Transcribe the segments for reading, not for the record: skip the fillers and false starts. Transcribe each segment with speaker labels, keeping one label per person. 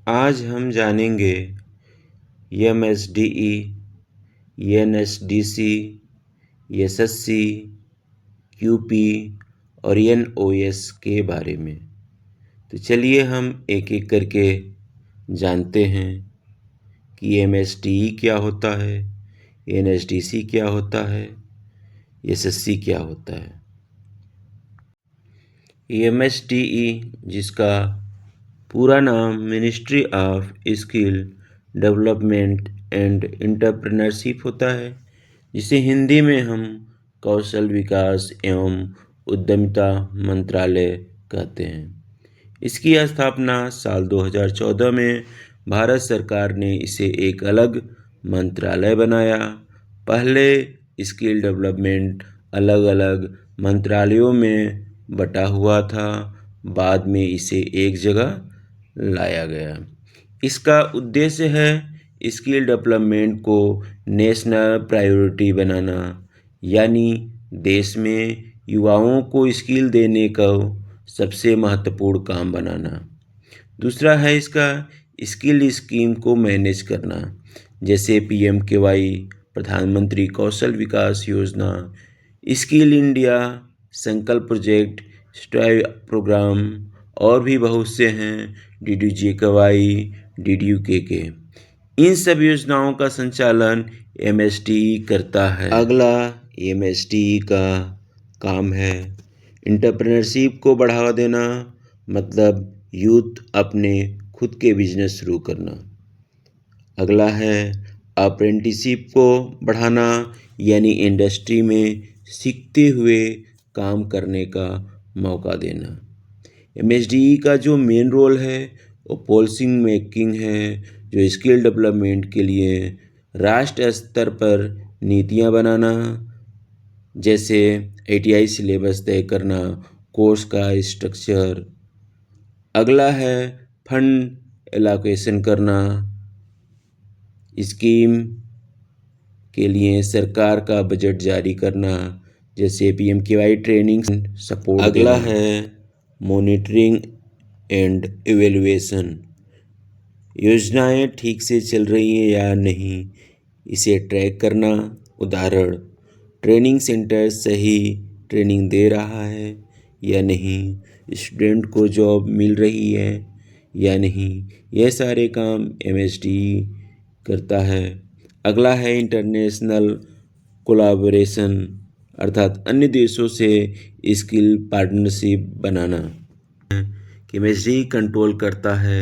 Speaker 1: आज हम जानेंगे एमएसडीई, एनएसडीसी, एसएससी, क्यूपी और एनओएस के बारे में। तो चलिए हम एक एक करके जानते हैं कि एमएसडीई क्या होता है, एनएसडीसी क्या होता है, एसएससी क्या होता है। एमएसडीई, जिसका पूरा नाम ministry of skill development and entrepreneurship होता है, जिसे हिंदी में हम कौशल विकास एवं उद्यमिता मंत्रालय कहते हैं। इसकी स्थापना साल 2014 में भारत सरकार ने इसे एक अलग मंत्रालय बनाया। पहले स्किल डेवलपमेंट अलग अलग मंत्रालयों में बटा हुआ था, बाद में इसे एक जगह लाया गया। इसका उद्देश्य है स्किल डेवलपमेंट को नेशनल प्रायोरिटी बनाना, यानी देश में युवाओं को स्किल देने का सबसे महत्वपूर्ण काम बनाना। दूसरा है इसका स्किल स्कीम को मैनेज करना, जैसे पीएमकेवाई, प्रधानमंत्री कौशल विकास योजना, स्किल इंडिया, संकल्प प्रोजेक्ट, स्ट्राइव प्रोग्राम और भी बहुत से हैं, डीडीजीकेवाई, डीडीयूके। इन सब योजनाओं का संचालन एमएसडीई करता है। अगला एमएसडीई का काम है एंटरप्रेन्योरशिप को बढ़ावा देना, मतलब यूथ अपने खुद के बिजनेस शुरू करना। अगला है अप्रेंटिसशिप को बढ़ाना, यानी इंडस्ट्री में सीखते हुए काम करने का मौका देना। एमएसडीई का जो मेन रोल है वो पॉलिसी मेकिंग है, जो स्किल डेवलपमेंट के लिए राष्ट्रीय स्तर पर नीतियां बनाना, जैसे आईटीआई सिलेबस तय करना, कोर्स का स्ट्रक्चर। अगला है फंड एलोकेशन करना, स्कीम के लिए सरकार का बजट जारी करना, जैसे पीएमकेवाई ट्रेनिंग सपोर्ट। अगला है मॉनिटरिंग एंड इवैल्यूएशन, योजनाएं ठीक से चल रही हैं या नहीं, इसे ट्रैक करना। उदाहरण, ट्रेनिंग सेंटर सही ट्रेनिंग दे रहा है या नहीं, स्टूडेंट को जॉब मिल रही है या नहीं, यह सारे काम एमएसडीई करता है। अगला है इंटरनेशनल कोलैबोरेशन, अर्थात अन्य देशों से स्किल पार्टनरशिप बनाना। कि एमएसडीई कंट्रोल करता है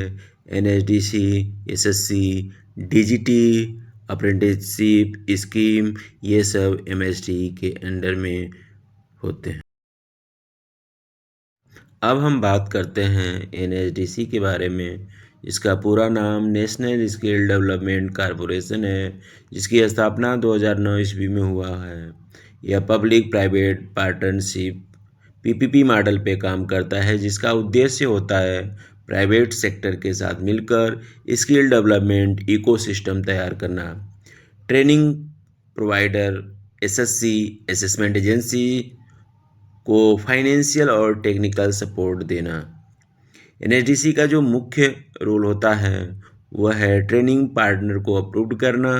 Speaker 1: NSDC, SSC, DGT, apprenticeship scheme, ये सब एमएसडीई के अंडर में होते हैं। अब हम बात करते हैं एनएसडीसी के बारे में। इसका पूरा नाम नेशनल स्किल डेवलपमेंट कॉरपोरेशन है, जिसकी स्थापना 2009 ईस्वी में हुआ है। यह public private partnership PPP model पे काम करता है, जिसका उद्देश्य होता है प्राइवेट सेक्टर के साथ मिलकर स्किल डेवलपमेंट इकोसिस्टम तैयार करना। Training provider, SSC, assessment agency को फाइनेंशियल और टेक्निकल सपोर्ट देना। एनएसडीसी का जो मुख्य रोल होता है वह है ट्रेनिंग पार्टनर को अप्रूव करना,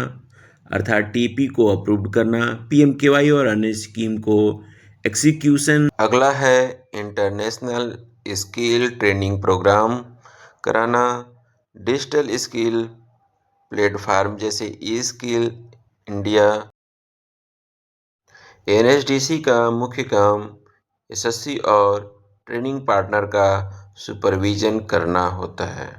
Speaker 1: अर्थात टीपी को अप्रूव करना, पीएमकेवाई और अन्य स्कीम को एग्जीक्यूशन। अगला है इंटरनेशनल स्किल ट्रेनिंग प्रोग्राम कराना, डिजिटल स्किल प्लेटफार्म जैसे ई स्किल इंडिया। एनएसडीसी का मुख्य काम एसएससी और ट्रेनिंग पार्टनर का सुपरविजन करना होता है।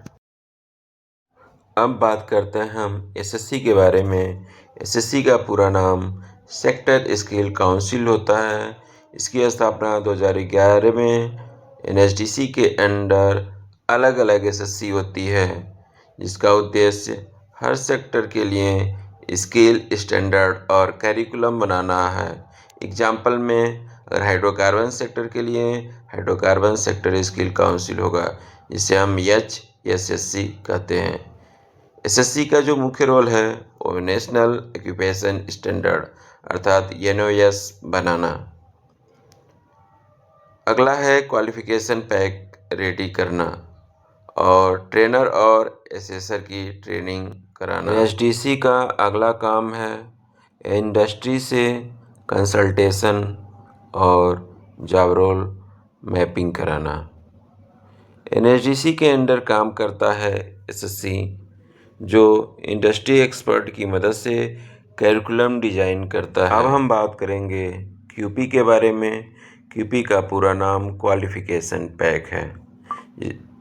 Speaker 1: अब बात करते हैं हम एसएससी के बारे में। एसएससी का पूरा नाम सेक्टर स्किल काउंसिल होता है। इसकी स्थापना 2011 में एनएसडीसी के अंडर अलग अलग एसएससी होती है, जिसका उद्देश्य हर सेक्टर के लिए स्किल स्टैंडर्ड और करिकुलम बनाना है। एग्जाम्पल में अगर हाइड्रोकार्बन सेक्टर के लिए हाइड्रोकार्बन सेक्टर स्किल काउंसिल होगा, जिसे हम एचएसएससी कहते हैं। एसएससी का जो मुख्य रोल है वो नेशनल ऑक्यूपेशन स्टैंडर्ड अर्थात एनओएस बनाना। अगला है क्वालिफिकेशन पैक रेडी करना और ट्रेनर और एसेसर की ट्रेनिंग कराना। एनएचडीसी का अगला काम है इंडस्ट्री से कंसल्टेशन और जॉब रोल मैपिंग कराना। एनएचडीसी के अंडर काम करता है एसएससी, जो इंडस्ट्री एक्सपर्ट की मदद से कैरिकुलम डिजाइन करता है। अब हम बात करेंगे क्यूपी के बारे में। क्यूपी का पूरा नाम क्वालिफिकेशन पैक है।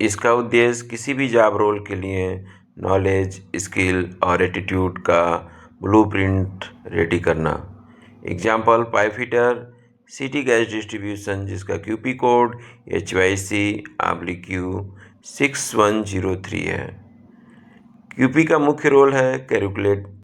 Speaker 1: इसका उद्देश्य किसी भी जॉब रोल के लिए नॉलेज, स्किल और एटीट्यूड का ब्लूप्रिंट रेडी करना। Example pipe fitter, city gas distribution जिसका क्यूपी कोड HYC/Q6103 है। क्यूपी का मुख्य रोल है कैलकुलेट